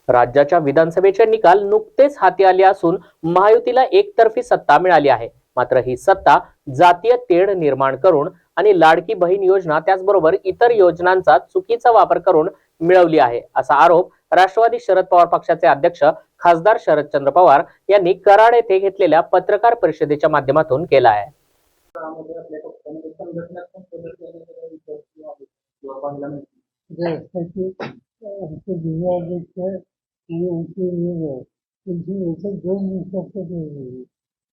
राज्याच्या विधानसभेचे निकाल नुकतेच हाती आले असून महायुतीला एकतर्फी सत्ता मिळाली आहे. मात्र ही सत्ता जातीय तेढ निर्माण करून आणि लाडकी बहीण योजना त्याचबरोबर इतर योजनांचा चुकीचा वापर करून मिळवली आहे, असा आरोप राष्ट्रवादी शरद पवार पक्षाचे अध्यक्ष खासदार शरदचंद्र पवार यांनी कराड येथे घेतलेल्या पत्रकार परिषदेच्या माध्यमातून केला आहे. आणि आमचे त्यांची याच्यात 2 दिवसात ठेवलेली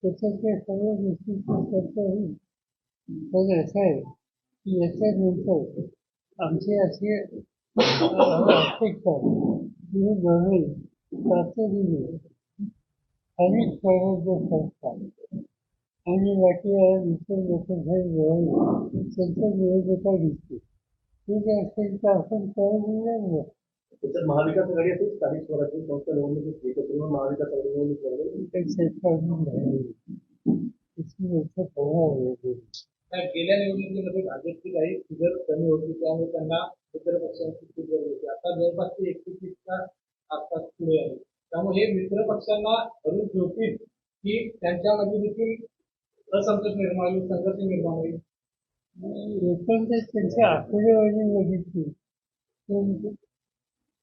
त्याच्यात त्या सगळ्या गोष्टीची चर्चा होईल. पण असं आहे की याच्यानंतर आमचे असे अपेक्षा की दोन्ही तातडीने स्थानिक स्वराज्य संस्था आणि बाकी इतर लोकांच्या त्यांच्या निवडणुका दिसते. ठीक असेल तर आपण करायला त्याच्यात महाविकास आघाडी असेल, स्थानिक स्वराज्य संस्था निवडणूक एकत्र येऊन महाविकास आघाडी निवडणूक गेल्या निवडणुकीमध्ये भाजपची काही फिगर कमी होती, त्यामुळे त्यांना मित्र पक्षांची खूप गरज होती. आता जवळपास ते 31च्या आसपास पुढे आहे. त्यामुळे हे मित्र पक्षांना धरून ठेवतील की त्यांच्यामध्ये देखील असंतोष निर्माण होईल, संघर्ष निर्माण होईल. एकंदर त्यांची आकडेवारी बघितली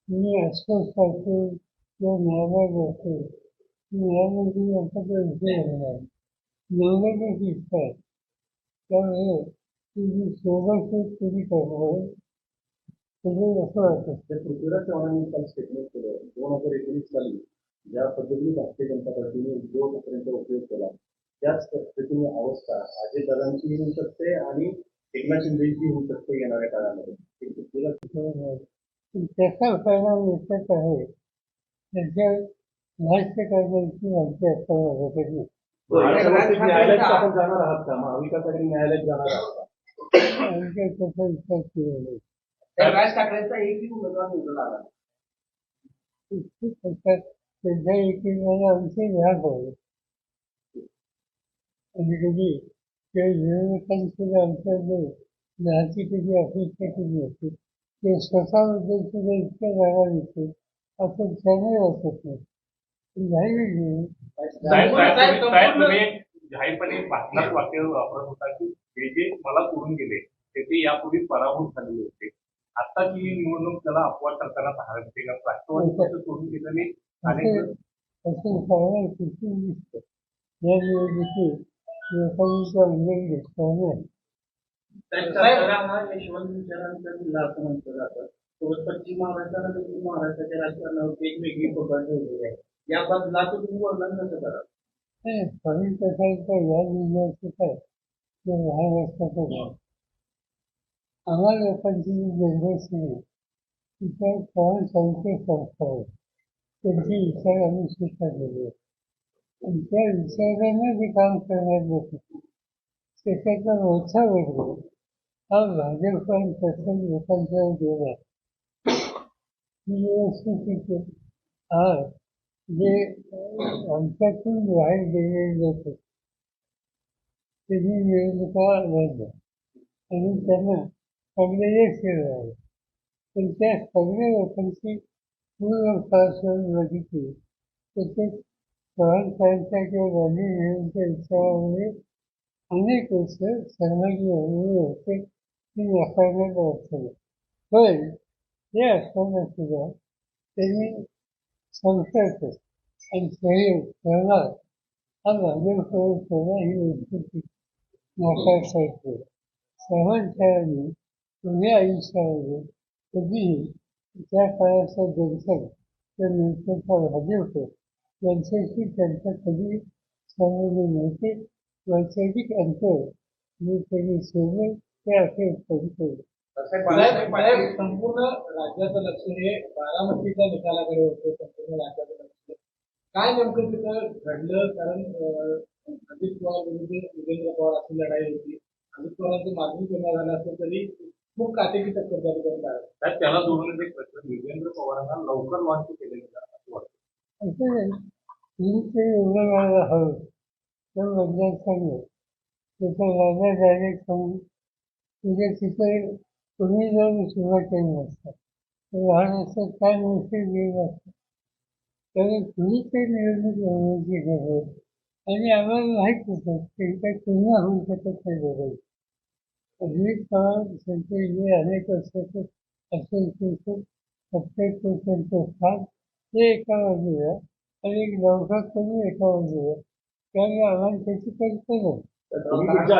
मी अस्वस्थ असेल किंवा नाराज असेल न्यायालयामध्ये यांच्याकडे विषय होणार नावाची इच्छा आहे. त्यामुळे तुझी सोबत तुम्ही करणार त्यामुळे असं वाटतं. पृथ्वीराज चव्हाणांनी काल स्टेटमेंट केलं 2019 साली ज्या पद्धतीने भारतीय जनता पार्टीने उद्धव ठाकरेंचा उपयोग केला त्याच पद्धतीने अवस्था अजितदादांची होऊ शकते आणि एकनाथ शिंदेची होऊ शकते येणाऱ्या काळामध्ये. त्याचा परिणाम एकच आहे त्याच्या भाष्य करण्याची आमची असं आपण जाणार आहात का महाविकास आघाडी न्यायालयात जाणार आहात का? आमच्या त्याचा विचार केला नाही. राज ठाकरेंचा एकही उमेदवार निवडून आला सध्या एकीकडे आमचे भाग आहे आणि कधी त्या विरोधकांसुद्धा आमच्याकडे न्यायाची कधी अपेक्षा केली होती ते स्वतःबद्दल सुद्धा इतक्या जागा देते असं त्याने वाटत नाही. जाहीरपणे भाषणात वाक्य वापरत होता की जे मला सोडून गेले ते यापूर्वी पराभूत झालेले होते. आताची निवडणूक त्याला अपवाद करताना पाहायला राष्ट्रवादी सोडून गेलेले अनेक असं सगळं शिक्षण दिसतं या निवडणुकीत लोकांचा अंगण घेतला नाही. हा यशवंत विचारांचा जिल्हा असं म्हटलं जातं. पश्चिम महाराष्ट्राला दक्षिण महाराष्ट्राच्या राजकारणावर वेगवेगळी पकड ठेवलेली आहे. या बदलाचं तुम्ही वर्णन कसं करा? कमी प्रकारचा या जिल्ह्याचं काय ते महाराष्ट्राचं काय आम्हा लोकांची जी जनरेशन आहे तिच्या कोण संख्या संस्था आहे त्यांची विचार आम्ही स्वीकारलेले आहे आणि त्या विचारांना जे काम करण्यात लोक त्याच्यातला मोठा वर्ग हा भाजप आणि तसंच लोकांचा गेला ही व्यवस्थित आज जे आमच्यातून बाहेर गेलेले लोक त्यांनी निवडणुका लढल्या आणि त्यांना चांगले यश मिळाले. पण त्या सगळ्या लोकांची पूर्ण पार्श्वभूमी बघितली तर चव्हाणसाहेबांच्या किंवा गांधी नेहरूंच्या विचारामुळे अनेक वर्ष सहभागी झालेले होते ते नाकारण्यात अडचण. पण हे असताना सुद्धा त्यांनी संपर्क आणि सहयोग सहभाग हा भाजपसोबत ठेवला ही वस्तू नाकारता चव्हाणसाहेबांनी पुणे आयुष्यामध्ये कधीही त्या काळाचा जनसंघ त्या नंतरचा भाजप यांच्याशी त्यांचा कधी संबंध नव्हते. वैचारिक अंतर मी त्यांनी सोडलं ते असे संपूर्ण राज्याचं लक्ष हे बारामतीच्या निकालाकडे होतं. संपूर्ण राज्याचं लक्ष काय नेमकं तिथं घडलं? कारण अजित पवार विरुद्ध योगेंद्र पवार अशी लढाई होती. अजित पवारांचं माध्यमिक निर्णय झालं असलं तरी खूप काटेकी टक्कर झाली करत त्याला जोडून एक प्रश्न योगेंद्र पवारांना लवकर लॉन्च केलेलं असं वाटतं. असं नाही ते एवढं व्हायला हवं तर बदलायला सांगलं त्याचा राजा डायरेक्ट सांगून तुझ्या तिथे तुम्ही जर सुरुवात केली नसतात तर लहान असतात काय मुश्किल गेलं असतं त्यामुळे कुणी ते निवडणूक लढवायची गरज आणि आम्हाला माहीत होतं की काही तुलना होऊ शकत नाही बरोबर. अजित पवार त्यांचे जे अनेक वर्षाचे असोसिएशन प्रत्येक त्यांचं स्थान ते एका बाजूला आणि एक नौका कमी एका बाजूला त्यामुळे आम्हाला त्याची कल्पना नाही. तुम्ही तुमच्या